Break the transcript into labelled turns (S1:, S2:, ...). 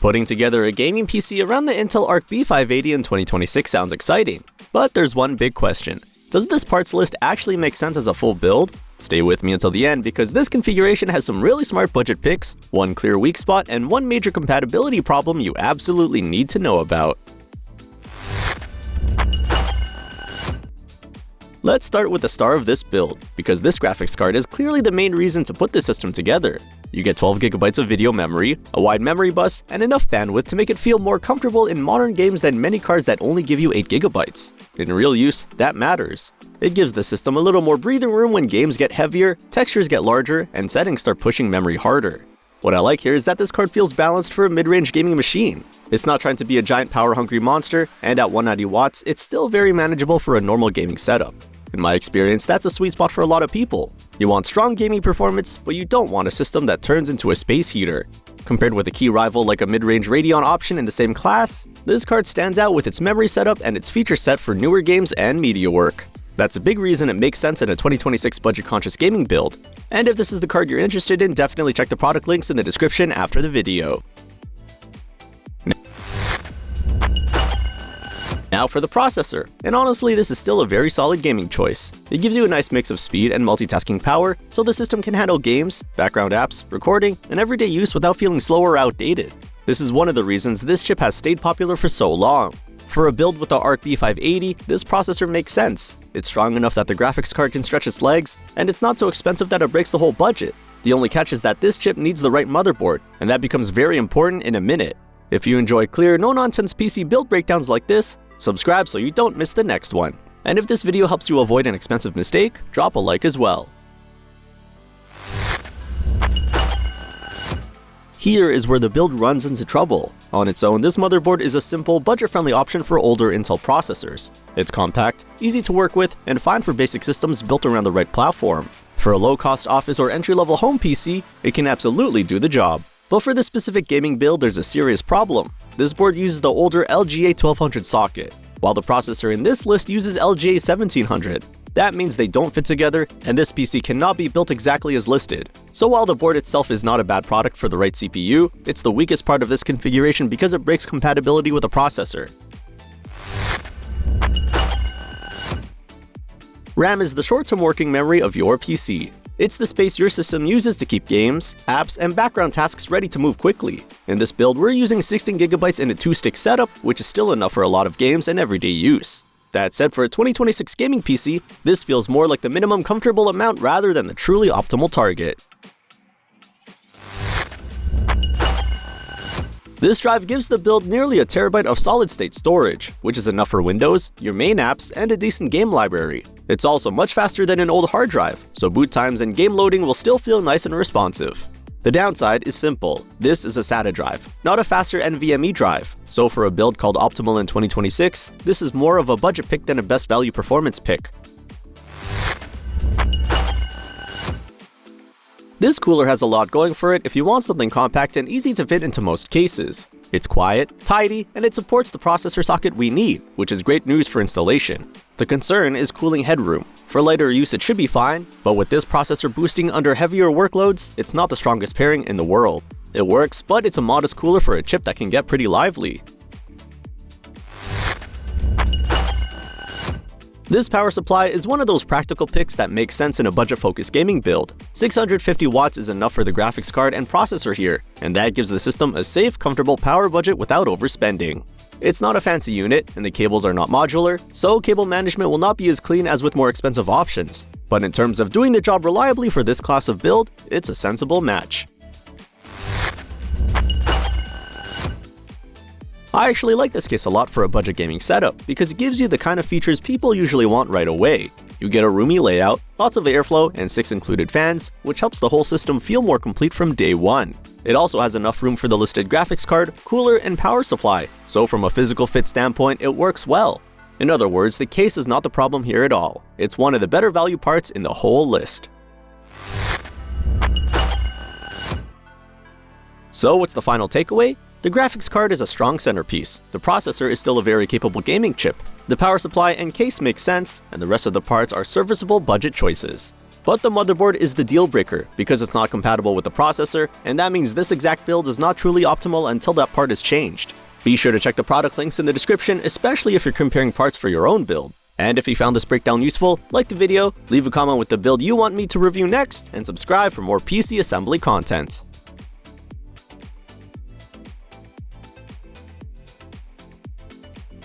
S1: Putting together a gaming PC around the Intel Arc B580 in 2026 sounds exciting, but there's one big question. Does this parts list actually make sense as a full build? Stay with me until the end because this configuration has some really smart budget picks, one clear weak spot, and one major compatibility problem you absolutely need to know about. Let's start with the star of this build, because this graphics card is clearly the main reason to put this system together. You get 12GB of video memory, a wide memory bus, and enough bandwidth to make it feel more comfortable in modern games than many cards that only give you 8GB. In real use, that matters. It gives the system a little more breathing room when games get heavier, textures get larger, and settings start pushing memory harder. What I like here is that this card feels balanced for a mid-range gaming machine. It's not trying to be a giant power-hungry monster, and at 190 watts, it's still very manageable for a normal gaming setup. In my experience, that's a sweet spot for a lot of people. You want strong gaming performance, but you don't want a system that turns into a space heater. Compared with a key rival like a mid-range Radeon option in the same class, this card stands out with its memory setup and its feature set for newer games and media work. That's a big reason it makes sense in a 2026 budget-conscious gaming build. And if this is the card you're interested in, definitely check the product links in the description after the video. Now for the processor, and honestly this is still a very solid gaming choice. It gives you a nice mix of speed and multitasking power, so the system can handle games, background apps, recording, and everyday use without feeling slow or outdated. This is one of the reasons this chip has stayed popular for so long. For a build with the Arc B580, this processor makes sense. It's strong enough that the graphics card can stretch its legs, and it's not so expensive that it breaks the whole budget. The only catch is that this chip needs the right motherboard, and that becomes very important in a minute. If you enjoy clear, no-nonsense PC build breakdowns like this, subscribe so you don't miss the next one. And if this video helps you avoid an expensive mistake, drop a like as well. Here is where the build runs into trouble. On its own, this motherboard is a simple, budget-friendly option for older Intel processors. It's compact, easy to work with, and fine for basic systems built around the right platform. For a low-cost office or entry-level home PC, it can absolutely do the job. But for this specific gaming build, there's a serious problem. This board uses the older LGA 1200 socket, while the processor in this list uses LGA 1700. That means they don't fit together, and this PC cannot be built exactly as listed. So while the board itself is not a bad product for the right CPU, it's the weakest part of this configuration because it breaks compatibility with the processor. RAM is the short-term working memory of your PC. It's the space your system uses to keep games, apps, and background tasks ready to move quickly. In this build, we're using 16GB in a 2-stick setup, which is still enough for a lot of games and everyday use. That said, for a 2026 gaming PC, this feels more like the minimum comfortable amount rather than the truly optimal target. This drive gives the build nearly a terabyte of solid-state storage, which is enough for Windows, your main apps, and a decent game library. It's also much faster than an old hard drive, so boot times and game loading will still feel nice and responsive. The downside is simple. This is a SATA drive, not a faster NVMe drive. So for a build called Optimal in 2026, this is more of a budget pick than a best value performance pick. This cooler has a lot going for it if you want something compact and easy to fit into most cases. It's quiet, tidy, and it supports the processor socket we need, which is great news for installation. The concern is cooling headroom. For lighter use it should be fine, but with this processor boosting under heavier workloads, it's not the strongest pairing in the world. It works, but it's a modest cooler for a chip that can get pretty lively. This power supply is one of those practical picks that makes sense in a budget-focused gaming build. 650 watts is enough for the graphics card and processor here, and that gives the system a safe, comfortable power budget without overspending. It's not a fancy unit, and the cables are not modular, so cable management will not be as clean as with more expensive options. But in terms of doing the job reliably for this class of build, it's a sensible match. I actually like this case a lot for a budget gaming setup because it gives you the kind of features people usually want right away. You get a roomy layout, lots of airflow, and 6 included fans, which helps the whole system feel more complete from day one. It also has enough room for the listed graphics card, cooler, and power supply, so from a physical fit standpoint, it works well. In other words, the case is not the problem here at all. It's one of the better value parts in the whole list. So what's the final takeaway? The graphics card is a strong centerpiece, the processor is still a very capable gaming chip, the power supply and case make sense, and the rest of the parts are serviceable budget choices. But the motherboard is the deal breaker, because it's not compatible with the processor, and that means this exact build is not truly optimal until that part is changed. Be sure to check the product links in the description, especially if you're comparing parts for your own build. And if you found this breakdown useful, like the video, leave a comment with the build you want me to review next, and subscribe for more PC assembly content.